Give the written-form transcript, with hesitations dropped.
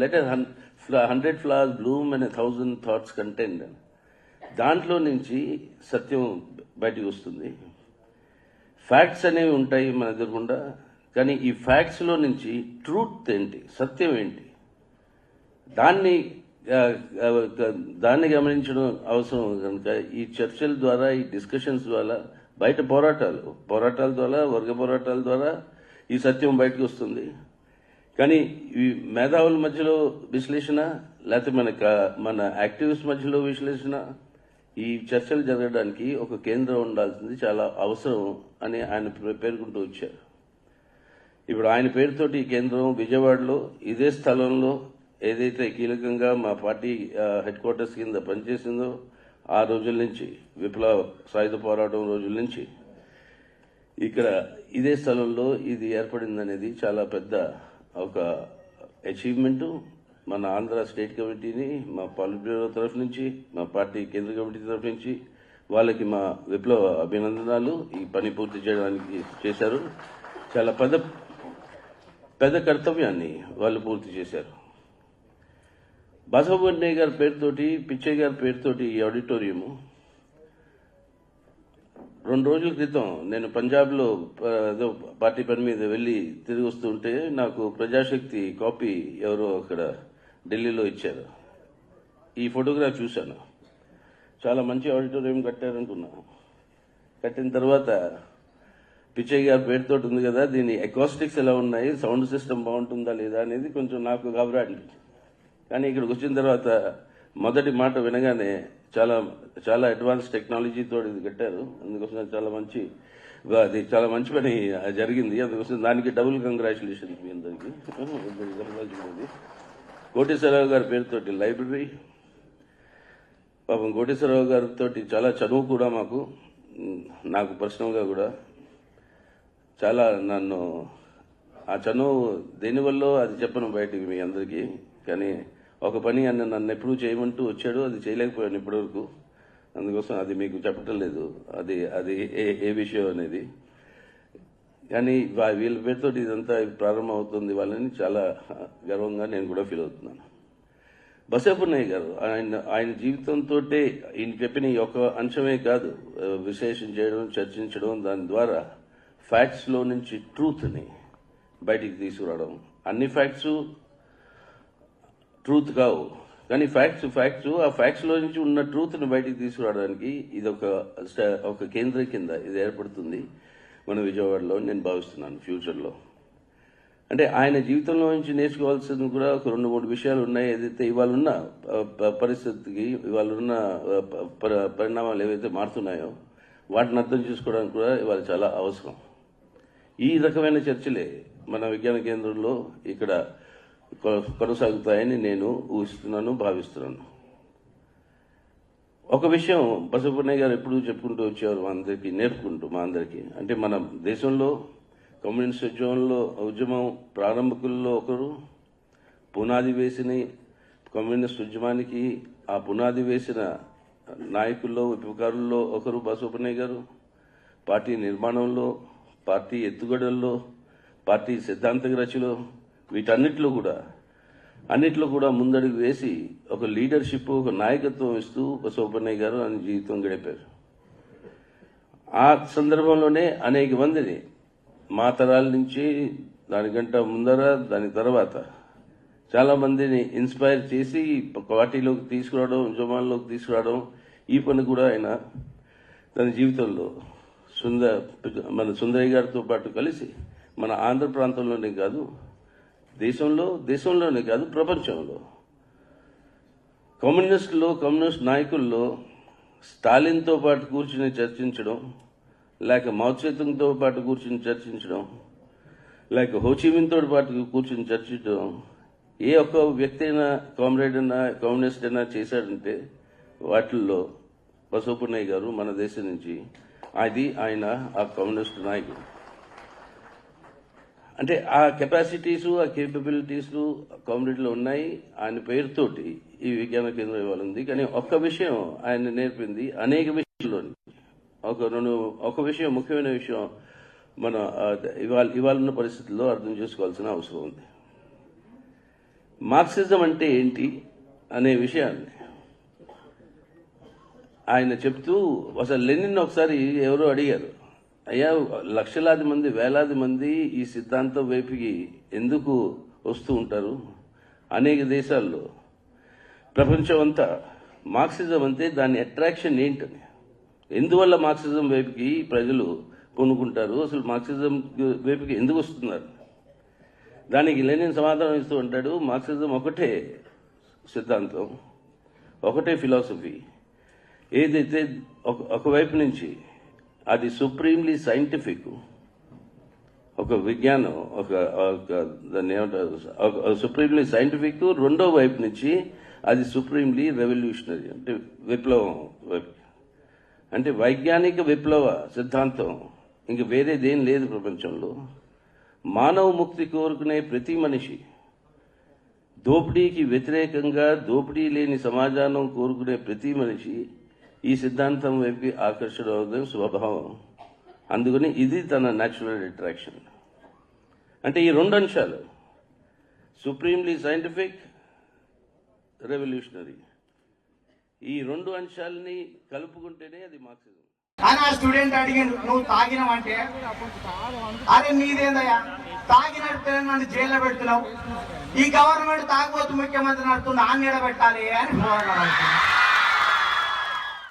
Let 100 flowers bloom and 1,000 thoughts contend. దాంట్లో నుంచి సత్యం బయటికి వస్తుంది. ఫ్యాక్ట్స్ అనేవి ఉంటాయి మన ఎదురుకుండా, కానీ ఈ ఫ్యాక్ట్స్లో నుంచి ట్రూత్ ఏంటి, సత్యం ఏంటి, దాన్ని గమనించడం అవసరం కనుక ఈ చర్చల ద్వారా, ఈ డిస్కషన్స్ ద్వారా, బయట పోరాటాల ద్వారా, వర్గ పోరాటాల ద్వారా ఈ సత్యం బయటకు వస్తుంది. కానీ ఈ మేధావుల మధ్యలో విశ్లేషణ, లేకపోతే మన యాక్టివిస్ట్ మధ్యలో విశ్లేషణ, ఈ చర్చలు జరగడానికి ఒక కేంద్రం ఉండాల్సింది చాలా అవసరం అని ఆయన పేర్కొంటూ వచ్చారు. ఇప్పుడు ఆయన పేరుతోటి ఈ కేంద్రం విజయవాడలో ఇదే స్థలంలో ఏదైతే కీలకంగా మా పార్టీ హెడ్ క్వార్టర్స్ కింద పనిచేసిందో ఆ రోజుల నుంచి, విప్లవ సాయుధ పోరాటం రోజుల నుంచి ఇక్కడ ఇదే స్థలంలో ఇది ఏర్పడిందనేది చాలా పెద్ద ఒక అచీవ్మెంటు. మన ఆంధ్ర స్టేట్ కమిటీని, మా పాలిట్ బ్యూరో తరఫు నుంచి, మా పార్టీ కేంద్ర కమిటీ తరఫు నుంచి వాళ్ళకి మా విప్లవ అభినందనాలు. ఈ పని పూర్తి చేయడానికి చేశారు. చాలా పెద్ద కర్తవ్యాన్ని వాళ్ళు పూర్తి చేశారు. బసవపున్నయ్య గారి పేరుతోటి, పిచ్చయ్య గారి పేరుతోటి ఈ ఆడిటోరియము 2 రోజుల క్రితం నేను పంజాబ్లో ఏదో పార్టీ పని మీద వెళ్ళి తిరిగి వస్తుంటే నాకు ప్రజాశక్తి కాపీ ఎవరో అక్కడ ఢిల్లీలో ఇచ్చారు. ఈ ఫోటోగ్రాఫ్ చూశాను. చాలా మంచి ఆడిటోరియం కట్టారనుకున్నా. కట్టిన తర్వాత పిచ్చయ్య గారి పేరుతో ఉంది కదా, దీని అకాస్టిక్స్ ఎలా ఉన్నాయి, సౌండ్ సిస్టమ్ బాగుంటుందా లేదా అనేది కొంచెం నాకు గబరా అనిపించింది. కానీ ఇక్కడికి వచ్చిన తర్వాత మొదటి మాట వినగానే చాలా అడ్వాన్స్ టెక్నాలజీతో ఇది కట్టారు. అందుకోసం చాలా మంచి పని జరిగింది. అందుకోసం దానికి డబుల్ కంగ్రాచులేషన్స్ మీ అందరికీ. కోటేశ్వరరావు గారి పేరుతోటి లైబ్రరీ. పాపం కోటేశ్వరరావు గారితో చాలా చదువు కూడా నాకు పర్సనల్గా కూడా చాలా నన్ను ఆ చనువు దేనివల్ల అది చెప్పను బయటికి మీ అందరికీ. కానీ ఒక పని నన్ను ఎప్పుడూ చేయమంటూ వచ్చాడు, అది చేయలేకపోయాను ఇప్పటివరకు. అందుకోసం అది మీకు చెప్పటం లేదు, అది ఏ విషయం అనేది. కానీ వీళ్ళ పేరుతో ఇదంతా ప్రారంభం అవుతుంది వాళ్ళని చాలా గర్వంగా నేను కూడా ఫీల్ అవుతున్నాను. బసవపున్నయ్య గారు ఆయన జీవితంతో ఈయన చెప్పిన ఈ ఒక అంశమే కాదు, విశ్లేషణ చేయడం, చర్చించడం, దాని ద్వారా ఫ్యాక్ట్స్లో నుంచి ట్రూత్ని బయటికి తీసుకురావడం. అన్ని ఫ్యాక్ట్స్ ట్రూత్ కావు, కానీ ఆ ఫ్యాక్ట్స్లో నుంచి ఉన్న ట్రూత్ని బయటికి తీసుకురావడానికి ఇది ఒక కేంద్రం కింద ఇది ఏర్పడుతుంది మన విజయవాడలో నేను భావిస్తున్నాను ఫ్యూచర్లో. అంటే ఆయన జీవితంలో నుంచి నేర్చుకోవాల్సింది కూడా ఒక 2-3 విషయాలు ఉన్నాయి. ఏదైతే ఇవాళ ఉన్న పరిస్థితికి, ఇవాళ ఉన్న పరిణామాలు ఏవైతే మారుతున్నాయో వాటిని అర్థం చేసుకోవడానికి కూడా ఇవాళ చాలా అవసరం. ఈ రకమైన చర్చలే మన విజ్ఞాన కేంద్రంలో ఇక్కడ కొనసాగుతాయని నేను ఊహిస్తున్నాను, భావిస్తున్నాను. ఒక విషయం బసవపున్నయ్య గారు ఎప్పుడూ చెప్పుకుంటూ వచ్చేవారు మా అందరికీ. అంటే మన దేశంలో కమ్యూనిస్ట్ ఉద్యమం ప్రారంభకుల్లో ఒకరు, పునాది వేసిన కమ్యూనిస్ట్ ఉద్యమానికి ఆ పునాది వేసిన నాయకుల్లో, విప్లవకారుల్లో ఒకరు బసవపున్నయ్య గారు. పార్టీ నిర్మాణంలో, పార్టీ ఎత్తుగడల్లో, పార్టీ సిద్ధాంత రచనలో, వీటన్నిటిలో కూడా ముందడుగు వేసి ఒక లీడర్షిప్, ఒక నాయకత్వం ఇస్తూ బసవపున్నయ్య గారు ఆయన జీవితం గడిపారు. ఆ సందర్భంలోనే అనేక మందిని మా తరాల నుంచి, దానికంటే ముందర, దాని తర్వాత చాలా మందిని ఇన్స్పైర్ చేసి పార్టీలోకి తీసుకురావడం, ఉద్యమాల్లోకి తీసుకురావడం, ఈ పని కూడా ఆయన తన జీవితంలో మన సుందరయ్య గారితో పాటు కలిసి మన ఆంధ్ర ప్రాంతంలోనే కాదు, దేశంలోనే కాదు, ప్రపంచంలో కమ్యూనిస్ట్ నాయకుల్లో స్టాలిన్తో పాటు కూర్చుని చర్చించడం, లేక మావోత్సేతుంగ్తో పాటు కూర్చుని చర్చించడం, లేక హోచిమిన్తో పాటు కూర్చుని చర్చించడం, ఏ ఒక్క వ్యక్తి అయినా, కామ్రేడ్ అయినా, కమ్యూనిస్ట్ అయినా చేశాడంటే వాటిల్లో బసవపున్నయ్య గారు మన దేశం నుంచి, ఆయన ఆ కమ్యూనిస్ట్ నాయకుడు. అంటే ఆ కెపాసిటీస్, ఆ కేపబిలిటీస్ కామ్రేడ్లో ఉన్నాయి. ఆయన పేరుతోటి ఈ విజ్ఞాన కేంద్రం ఇవాళ ఉంది. కానీ ఒక్క విషయం ఆయన నేర్పింది అనేక విషయాల్లోని. ఒక విషయం, ముఖ్యమైన విషయం ఇవాళ ఉన్న పరిస్థితుల్లో అర్థం చేసుకోవాల్సిన అవసరం ఉంది. మార్క్సిజం అంటే ఏంటి అనే విషయాన్ని ఆయన చెప్తూ, అసలు లెనిన్ ఒకసారి ఎవరో అడిగారు, అయ్యా లక్షలాది మంది వేలాది మంది ఈ సిద్ధాంతం వైపుకి ఎందుకు వస్తూ ఉంటారు అనేక దేశాల్లో, ప్రపంచం అంతా మార్క్సిజం అంటే దాని అట్రాక్షన్ ఏంటని, ఎందువల్ల మార్క్సిజం వైపుకి ప్రజలు కొనుక్కుంటారు, అసలు మార్క్సిజం వైపుకి ఎందుకు వస్తున్నారు? దానికి లెనిన్ సమాధానం ఇస్తూ ఉంటాడు, మార్క్సిజం ఒకటే సిద్ధాంతం, ఒకటే ఫిలాసఫీ, ఏదైతే ఒకవైపు నుంచి అది సుప్రీంలీ సైంటిఫిక్, ఒక విజ్ఞానం, దాన్ని ఏమంటారు, సుప్రీంలీ సైంటిఫిక్, రెండో వైపు నుంచి అది సుప్రీంలీ రెవల్యూషనరీ, అంటే విప్లవం వైపు, అంటే వైజ్ఞానిక విప్లవ సిద్ధాంతం ఇంక వేరేదేం లేదు ప్రపంచంలో. మానవ ముక్తి కోరుకునే ప్రతి మనిషి, దోపిడీకి వ్యతిరేకంగా దోపిడీ లేని సమాజాన్ని కోరుకునే ప్రతి మనిషి ఈ సిద్ధాంతం వైపు ఆకర్షణ అవుతుంది స్వభావం. అందుకని ఇది తన న్యాచురల్ అట్రాక్షన్. అంటే ఈ రెండు అంశాలు, సుప్రీంలీ సైంటిఫిక్, రెవల్యూషనరీ, ఈ రెండు అంశాలని కలుపుకుంటేనే అది మార్క్సిజం. అని ఆ స్టూడెంట్ అడిగిండు, నువ్వు తాగినవంటే, అరే నీదేందయ్యా తాగినట్టు నన్ను జైల్లో పెడుతున్నావు, ఈ గవర్నమెంట్ తాగబోతు ముఖ్యమంత్రి నడుతుంది, ఆ నీడ పెట్టాలి అని